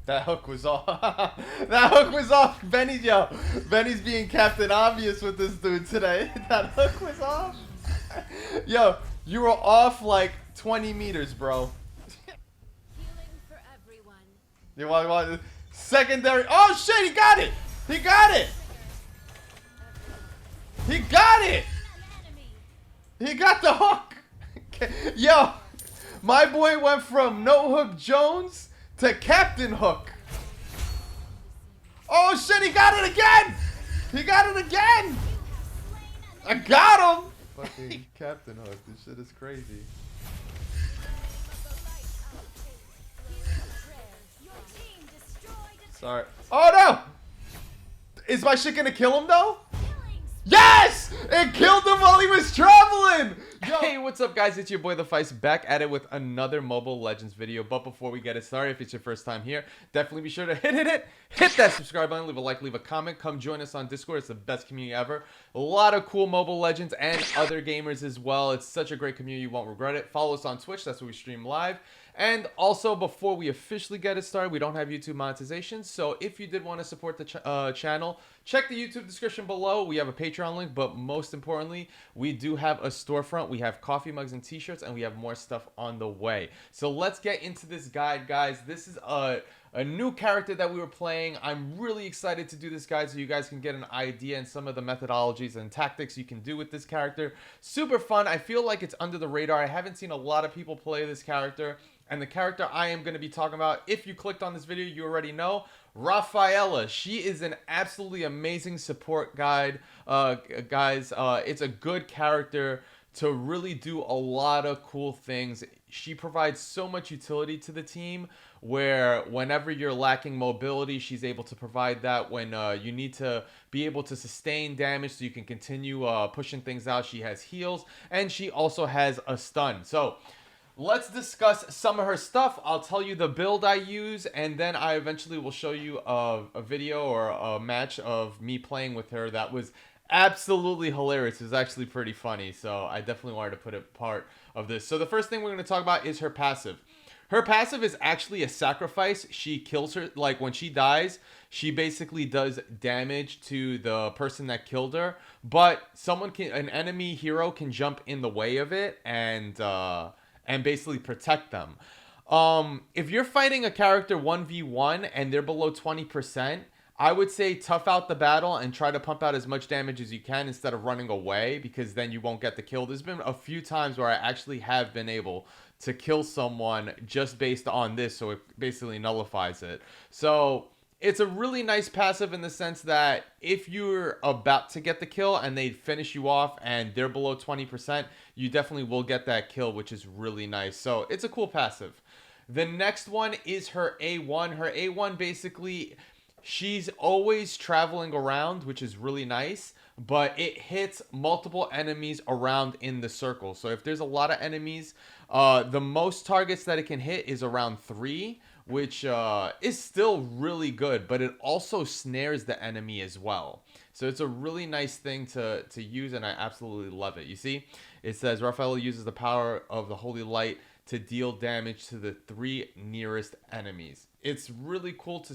That hook was off. That hook was off. Benny, yo. Benny's being Captain Obvious with this dude today. That hook was off. Yo, you were off like 20 meters, bro. You want secondary? Oh shit, he got it. He got it. He got it. He got the hook. Yo, my boy went from No Hook Jones to Captain Hook. Oh shit, he got it again. He got it again. I got him. Fucking Captain Hook. This shit is crazy. Sorry. Oh no! Is my shit gonna kill him though? Yes! It killed him while he was traveling! Yo. Hey, what's up guys? It's your boy the Fice back at it with another Mobile Legends video. But before we get it started, if it's your first time here, definitely be sure to hit that subscribe button, leave a like, leave a comment, come join us on Discord. It's the best community ever. A lot of cool Mobile Legends and other gamers as well. It's such a great community, you won't regret it. Follow us on Twitch, that's where we stream live. And also, before we officially get it started, we don't have YouTube monetization. So if you did want to support the channel, check the YouTube description below. We have a Patreon link, but most importantly, we do have a storefront. We have coffee mugs and t-shirts, and we have more stuff on the way. So let's get into this guide, guys. This is a new character that we were playing. I'm really excited to do this guide so you guys can get an idea and some of the methodologies and tactics you can do with this character. Super fun. I feel like it's under the radar. I haven't seen a lot of people play this character. And the character I am going to be talking about, if you clicked on this video, you already know, Rafaela. She is an absolutely amazing support guide, guys. It's a good character to really do a lot of cool things. She provides so much utility to the team where whenever you're lacking mobility, she's able to provide that. When you need to be able to sustain damage so you can continue pushing things out, she has heals, and she also has a stun. So let's discuss some of her stuff. I'll tell you the build I use, and then I eventually will show you a video or a match of me playing with her that was absolutely hilarious. It was actually pretty funny, so I definitely wanted to put it part of this. So the first thing we're going to talk about is her passive. Her passive is actually a sacrifice. She kills her, like when she dies, she basically does damage to the person that killed her, but an enemy hero can jump in the way of it and basically protect them. If you're fighting a character 1v1 and they're below 20%, I would say tough out the battle and try to pump out as much damage as you can instead of running away, because then you won't get the kill. There's been a few times where I actually have been able to kill someone just based on this, so it basically nullifies it. So it's a really nice passive in the sense that if you're about to get the kill and they finish you off and they're below 20%, you definitely will get that kill, which is really nice. So it's a cool passive. The next one is her A1. Her A1 basically, she's always traveling around, which is really nice, but it hits multiple enemies around in the circle. So if there's a lot of enemies, the most targets that it can hit is around 3, which is still really good, but it also snares the enemy as well. So it's a really nice thing to use, and I absolutely love it. You see, it says Rafaela uses the power of the holy light to deal damage to the 3 nearest enemies. It's really cool to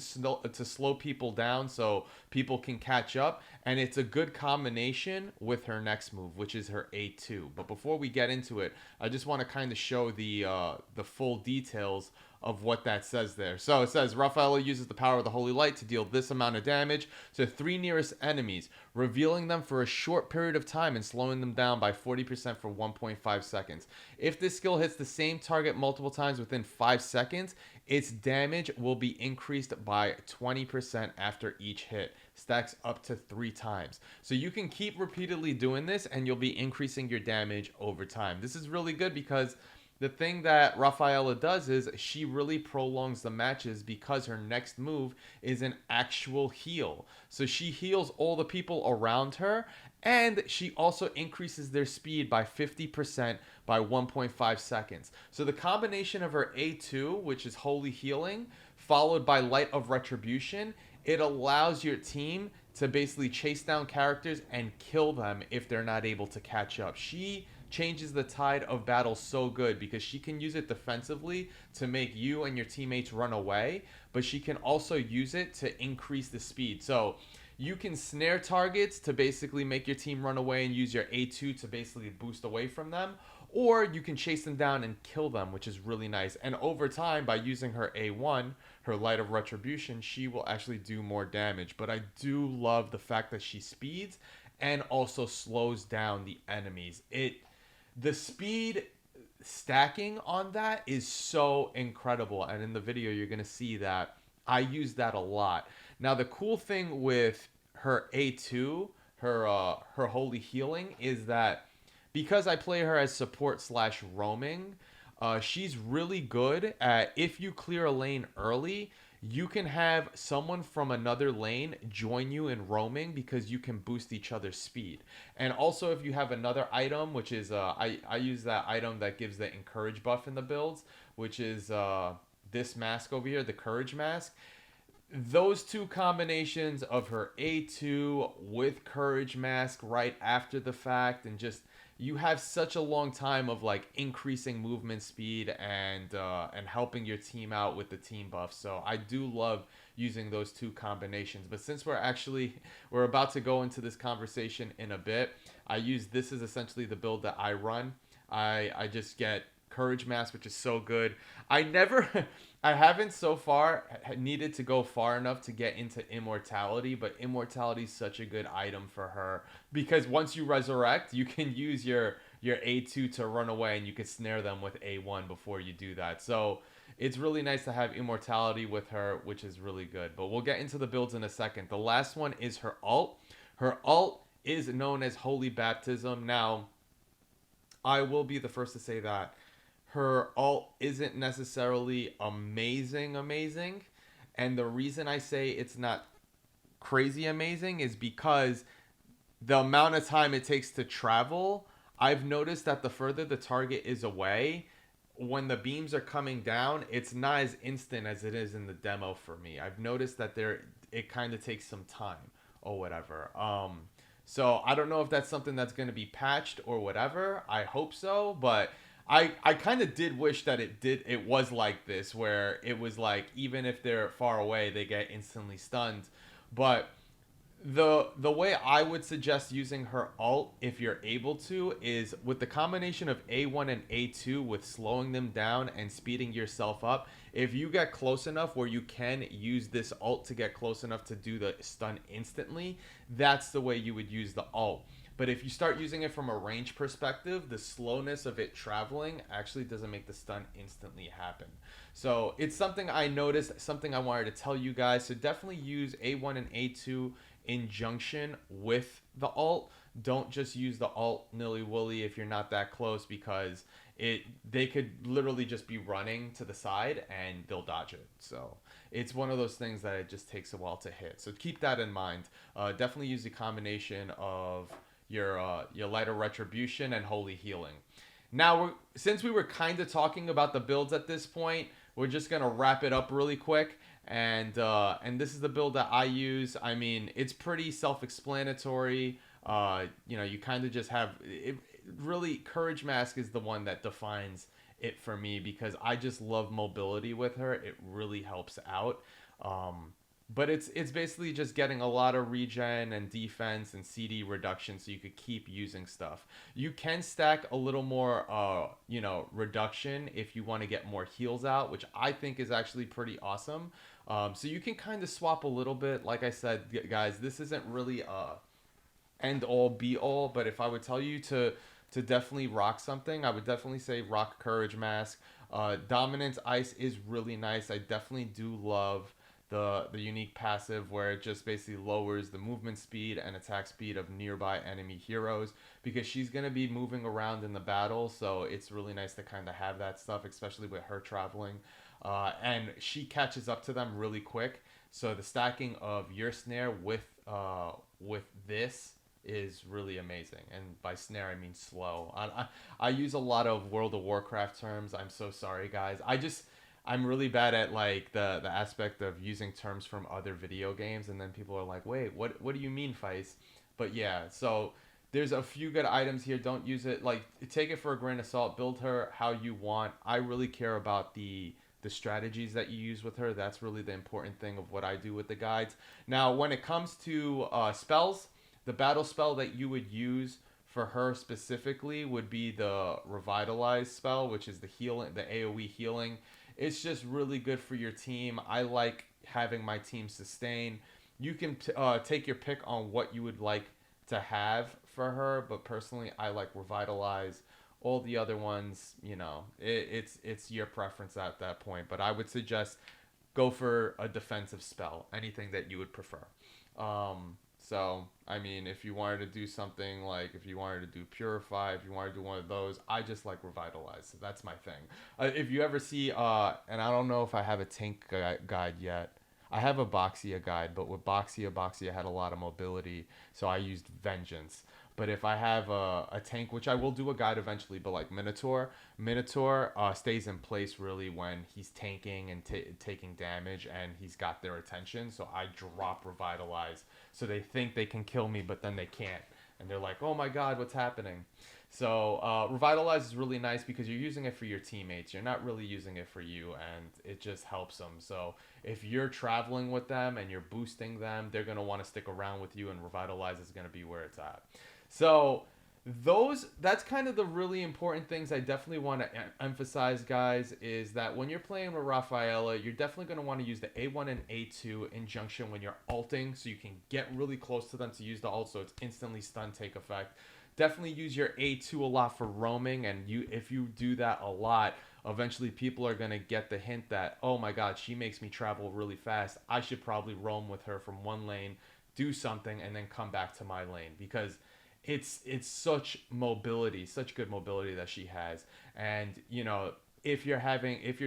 slow people down so people can catch up, and it's a good combination with her next move, which is her A2. But before we get into it, I just want to kind of show the full details of what that says there. So it says Rafaela uses the power of the holy light to deal this amount of damage to 3 nearest enemies, revealing them for a short period of time and slowing them down by 40% for 1.5 seconds. If this skill hits the same target multiple times within 5 seconds, its damage will be increased by 20% after each hit. Stacks up to 3 times. So you can keep repeatedly doing this and you'll be increasing your damage over time. This is really good because the thing that Rafaela does is she really prolongs the matches because her next move is an actual heal. So she heals all the people around her, and she also increases their speed by 50% by 1.5 seconds. So the combination of her A2, which is Holy Healing, followed by Light of Retribution, it allows your team to basically chase down characters and kill them if they're not able to catch up. She changes the tide of battle so good because she can use it defensively to make you and your teammates run away, but she can also use it to increase the speed. So you can snare targets to basically make your team run away and use your A2 to basically boost away from them, or you can chase them down and kill them, which is really nice. And over time, by using her A1, her Light of Retribution, she will actually do more damage. But I do love the fact that she speeds and also slows down the enemies. The speed stacking on that is so incredible, and in the video you're gonna see that I use that a lot. Now the cool thing with her A2, her holy healing, is that because I play her as support slash roaming, she's really good at, if you clear a lane early, you can have someone from another lane join you in roaming because you can boost each other's speed. And also if you have another item, which is, I use that item that gives the encourage buff in the builds, which is this mask over here, the courage mask. Those two combinations of her A2 with courage mask right after the fact, and just you have such a long time of like increasing movement speed and helping your team out with the team buff. So I do love using those two combinations. But since we're about to go into this conversation in a bit, I use this as essentially the build that I run. I just get courage mask, which is so good. I haven't so far needed to go far enough to get into immortality, but immortality is such a good item for her because once you resurrect, you can use your A2 to run away, and you can snare them with A1 before you do that. So it's really nice to have immortality with her, which is really good. But we'll get into the builds in a second. The last one is her ult. Her ult is known as Holy Baptism. Now, I will be the first to say that her ult isn't necessarily amazing, and the reason I say it's not crazy amazing is because the amount of time it takes to travel. I've noticed that the further the target is away, when the beams are coming down, it's not as instant as it is in the demo for me. I've noticed that it kind of takes some time or whatever. So I don't know if that's something that's going to be patched or whatever. I hope so, but I kind of did wish that it was like this, where it was like even if they're far away, they get instantly stunned. But the way I would suggest using her ult, if you're able to, is with the combination of A1 and A2 with slowing them down and speeding yourself up. If you get close enough where you can use this ult to get close enough to do the stun instantly, that's the way you would use the ult. But if you start using it from a range perspective, the slowness of it traveling actually doesn't make the stun instantly happen. So it's something I noticed, something I wanted to tell you guys. So definitely use A1 and A2 in junction with the ult. Don't just use the ult nilly-willy if you're not that close, because they could literally just be running to the side and they'll dodge it. So it's one of those things that it just takes a while to hit. So keep that in mind. Definitely use the combination of your Light of Retribution and Holy Healing. Now, since we were kind of talking about the builds at this point, we're just gonna wrap it up really quick. And this is the build that I use. I mean, it's pretty self-explanatory. You kind of just have it. Really, Courage Mask is the one that defines it for me because I just love mobility with her. It really helps out. But it's basically just getting a lot of regen and defense and CD reduction so you could keep using stuff. You can stack a little more, reduction if you want to get more heals out, which I think is actually pretty awesome. So you can kind of swap a little bit. Like I said, guys, this isn't really end all be all, but if I would tell you to definitely rock something, I would definitely say rock Courage Mask. Dominance Ice is really nice. I definitely do love the unique passive where it just basically lowers the movement speed and attack speed of nearby enemy heroes, because she's going to be moving around in the battle, so it's really nice to kind of have that stuff, especially with her traveling. And she catches up to them really quick, so the stacking of your snare with this is really amazing. And by snare I mean slow. I use a lot of World of Warcraft terms. I'm so sorry, guys. I'm really bad at like the aspect of using terms from other video games, and then people are like, wait, what do you mean, Fice? But yeah, so There's a few good items here. Don't use it, like, take it for a grain of salt. Build her how you want. I really care about the strategies that you use with her. That's really the important thing of what I do with the guides. Now, when it comes to spells, the battle spell that you would use for her specifically would be the Revitalize spell, which is the healing, the AoE healing. It's just really good for your team. I like having my team sustain. You can take your pick on what you would like to have for her, but personally, I like Revitalize. All the other ones, you know, it's your preference at that point. But I would suggest go for a defensive spell, anything that you would prefer. So, I mean, if you wanted to do something like, if you wanted to do Purify, if you wanted to do one of those, I just like Revitalize. So that's my thing. If you ever see, and I don't know if I have a tank guide yet. I have a Boxia guide, but with Boxia had a lot of mobility, so I used Vengeance. But if I have a tank, which I will do a guide eventually, but like Minotaur stays in place really when he's tanking and taking damage and he's got their attention. So I drop Revitalize. So they think they can kill me, but then they can't. And they're like, oh my god, what's happening? So Revitalize is really nice because you're using it for your teammates. You're not really using it for you, and it just helps them. So if you're traveling with them and you're boosting them, they're going to want to stick around with you, and Revitalize is going to be where it's at. So that's kind of the really important things I definitely want to emphasize, guys, is that when you're playing with Rafaela, you're definitely going to want to use the A1 and A2 in junction when you're ulting, so you can get really close to them to use the ult, so it's instantly stun take effect. Definitely use your A2 a lot for roaming, and if you do that a lot, eventually people are going to get the hint that, oh my god, she makes me travel really fast. I should probably roam with her from one lane, do something, and then come back to my lane, because it's such mobility, such good mobility that she has. And you know, if your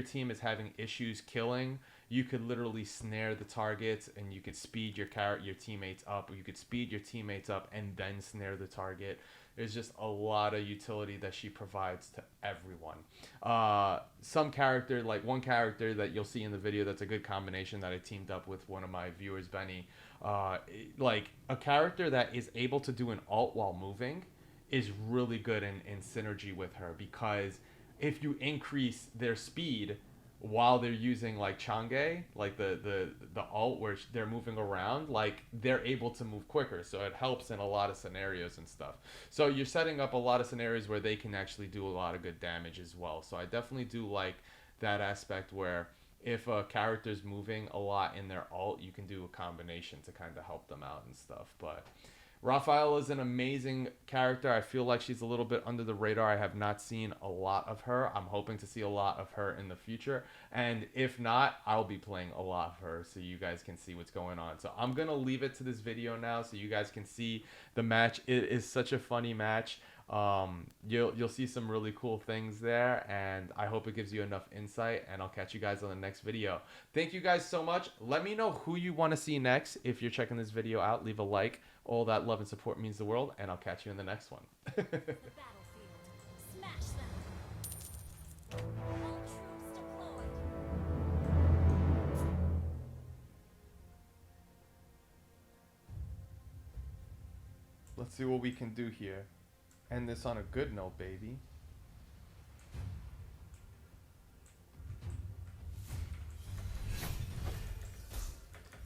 team is having issues killing, you could literally snare the targets, and you could speed your teammates up, or you could speed your teammates up and then snare the target. There's just a lot of utility that she provides to everyone. Some character, like one character that you'll see in the video, that's a good combination that I teamed up with one of my viewers, Benny. Like a character that is able to do an ult while moving is really good in synergy with her, because if you increase their speed while they're using like Chang'e, like the ult where they're moving around, like they're able to move quicker, so it helps in a lot of scenarios and stuff. So you're setting up a lot of scenarios where they can actually do a lot of good damage as well. So I definitely do like that aspect where if a character's moving a lot in their ult, you can do a combination to kind of help them out and stuff. But Rafaela is an amazing character. I feel like she's a little bit under the radar. I have not seen a lot of her. I'm hoping to see a lot of her in the future. And if not, I'll be playing a lot of her so you guys can see what's going on. So I'm going to leave it to this video now so you guys can see the match. It is such a funny match. You'll see some really cool things there, and I hope it gives you enough insight, and I'll catch you guys on the next video. Thank you guys so much. Let me know who you want to see next. If you're checking this video out, leave a like. All that love and support means the world, and I'll catch you in the next one. Let's see what we can do here. End this on a good note, baby.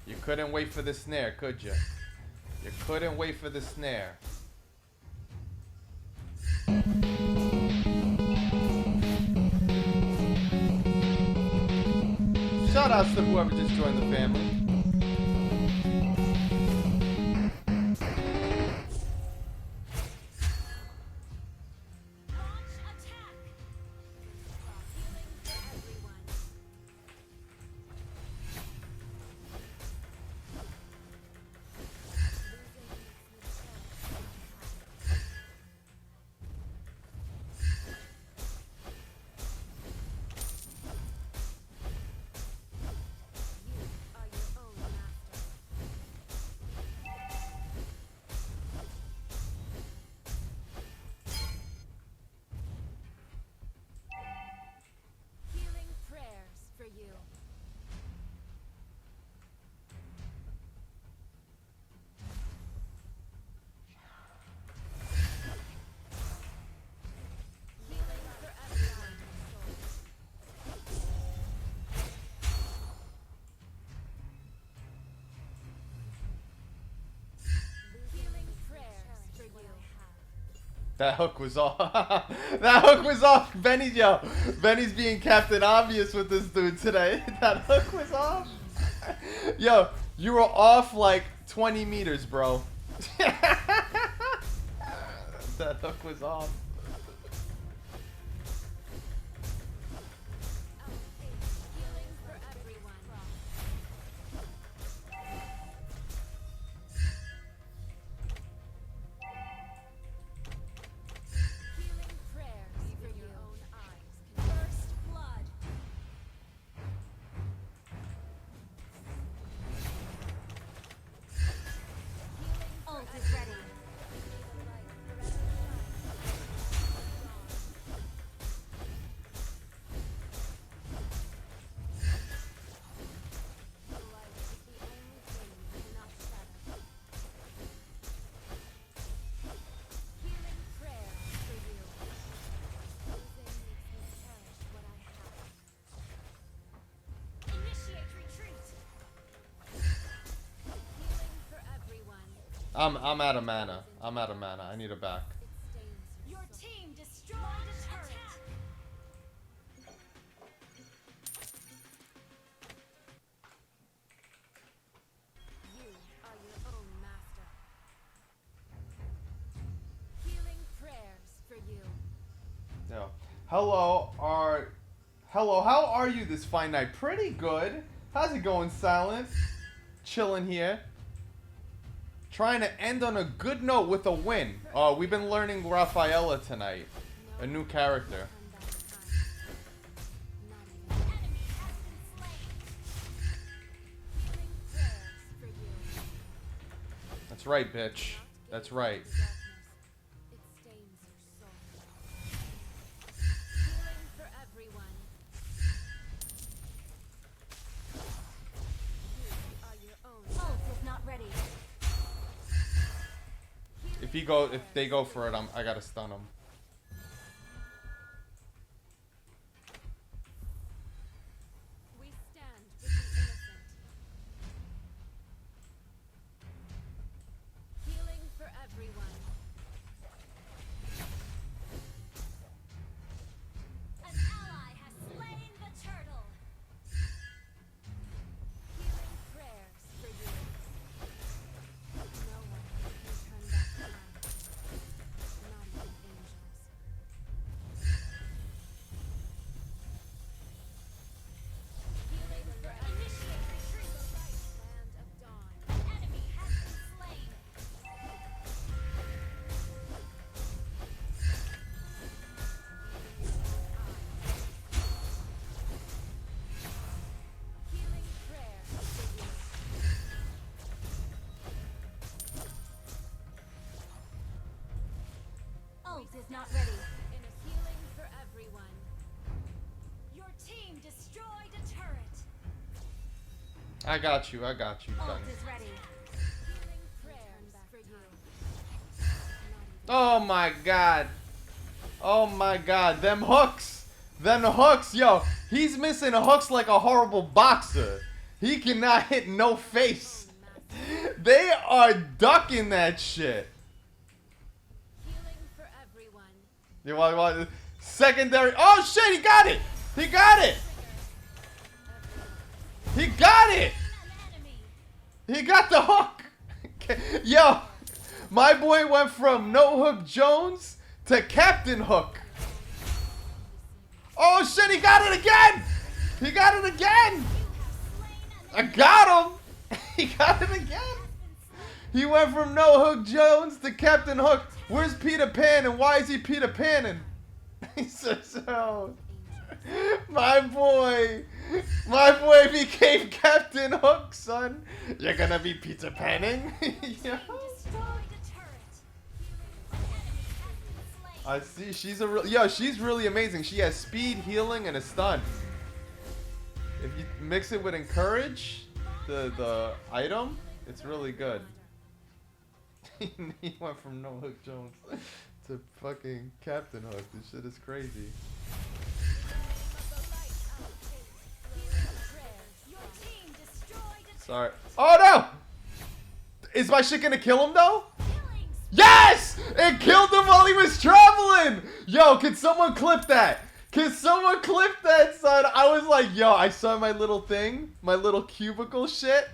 You couldn't wait for the snare, could you? You couldn't wait for the snare. Shout outs to whoever just joined the family. That hook was off. That hook was off. Benny, yo. Benny's being Captain Obvious with this dude today. That hook was off. Yo, you were off like 20 meters, bro. That hook was off. I'm out of mana. I'm out of mana. I need it back. Your team destroyed a turret. You are your own master. Healing prayers for you. Yo. Hello, how are you this fine night? Pretty good. How's it going, Silent? Chilling here. Trying to end on a good note with a win. We've been learning Rafaela tonight. A new character. That's right, bitch. That's right. If they go for it, I gotta stun them. We stand with the innocent. Healing for everyone. An ally has slain the turtle. Healing prayers for you. No one can turn back time. Not even angels. Healing for initiate retreat. Land of dawn. An enemy has been slain. Healing prayers for you. Ult is not ready. In a healing for everyone. Your team destroyed a turret. I got you, Ult son. is ready. Healing prayers for you. Oh my god. Oh my god. Them hooks. Them hooks. Yo, he's missing hooks like a horrible boxer. He cannot hit no face. They are ducking that shit. Healing for everyone. You want secondary? Oh shit, he got it. He got it. He got it. An enemy. He got the hook. Yo, my boy went from No Hook Jones to Captain Hook. Oh shit, he got it again. He got it again. I got him. He got it again. He went from No Hook Jones to Captain Hook. Where's Peter Pan and why is he Peter Panning? He says, oh, my boy became Captain Hook, son. You're gonna be Peter Panning? Yeah. Destroyed a turret. An enemy has been slain. I see. She's really amazing. She has speed, healing, and a stun. If you mix it with encourage, the item, it's really good. He went from No Hook Jones to fucking Captain Hook. This shit is crazy. Your team destroyed a Sorry. Oh no! Is my shit gonna kill him though? killing Yes! It killed him while he was trying! Yo, can someone clip that? Can someone clip that, son? I was like, yo, I saw my little thing, my little cubicle shit.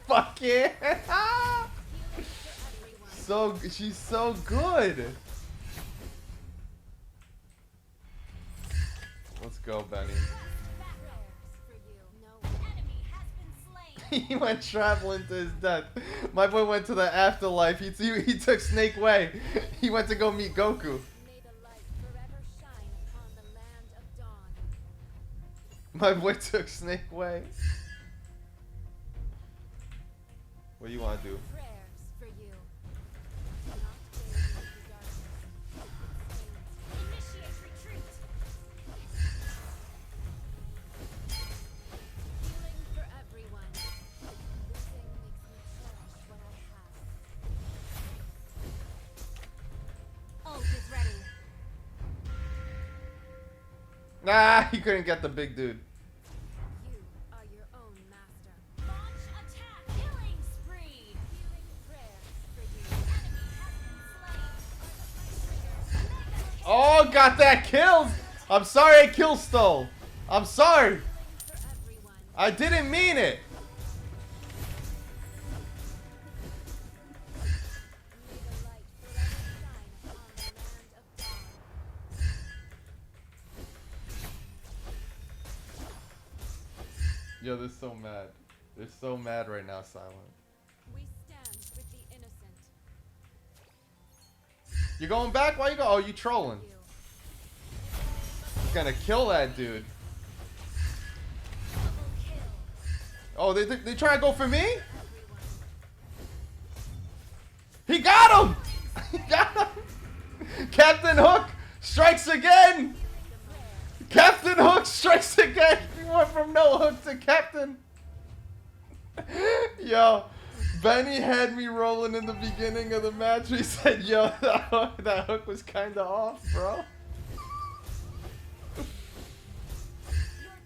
Fuck yeah. So, she's so good. Let's go, Benny. He went traveling to his death. My boy went to the afterlife. He took Snake Way. He went to go meet Goku. My boy took Snake Way. What do you want to do? Nah, he couldn't get the big dude. You are your own master. Launch attack, killing spree. Healing prayers for you. Enemy has been slain. Oh, got that killed. I'm sorry I kill stole. I'm sorry. I didn't mean it. Yo, they're so mad. They're so mad right now, Silent. We stand with the innocent. You going back? Why you go? Oh, you trolling. He's gonna kill that dude. Oh, they try to go for me? He got him! He got him! Captain Hook strikes again! Captain Hook strikes again! He went from no hook to Captain. Yo, Benny had me rolling in the beginning of the match. He said, yo, that hook was kinda off, bro. Your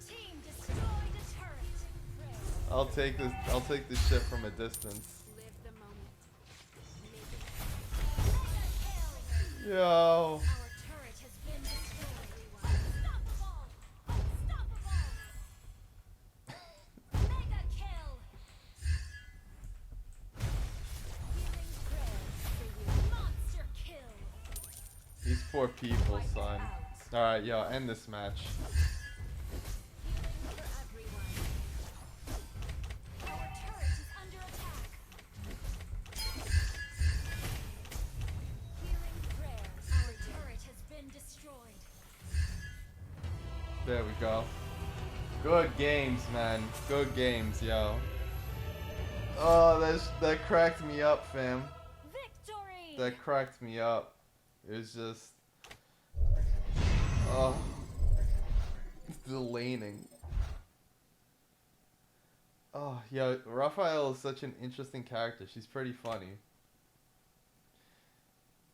team destroyed a turret. I'll take this shit from a distance. Live the moment. Yo. Our turret has been destroyed. Unstoppable! Unstoppable! Mega kill! Healing prayers for you. Monster kill! These poor people, son. Alright, yo, end this match. Healing for everyone. Our turret is under attack. Healing prayers. Our turret has been destroyed. There we go. Good games, man. Good games, yo. Oh, that cracked me up, fam. Victory! That cracked me up. It was just... Oh. The laning. Oh, yeah, Rafaela is such an interesting character. She's pretty funny.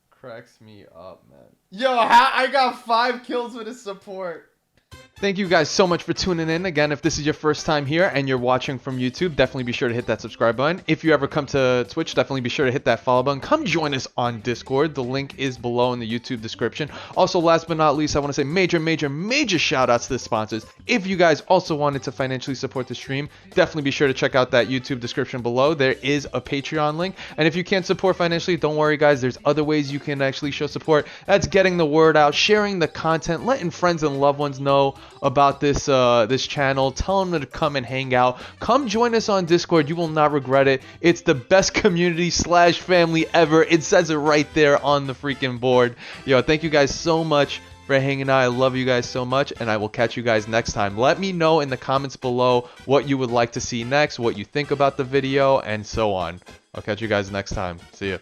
Cracks me up, man. Yo, I got 5 kills with his support. Thank you guys so much for tuning in. Again, if this is your first time here and you're watching from YouTube, definitely be sure to hit that subscribe button. If you ever come to Twitch, definitely be sure to hit that follow button. Come join us on Discord. The link is below in the YouTube description. Also, last but not least, I want to say major shout outs to the sponsors. If you guys also wanted to financially support the stream, definitely be sure to check out that YouTube description below. There is a Patreon link. And if you can't support financially, don't worry guys, there's other ways you can actually show support. That's getting the word out, sharing the content, letting friends and loved ones know about this this channel. Tell them to come and hang out. Come join us on Discord. You will not regret it. It's the best community / family ever. It says it right there on the freaking board. Yo, thank you guys so much for hanging out. I love you guys so much, and I will catch you guys next time. Let me know in the comments below what you would like to see next, what you think about the video, and so on. I'll catch you guys next time. See ya.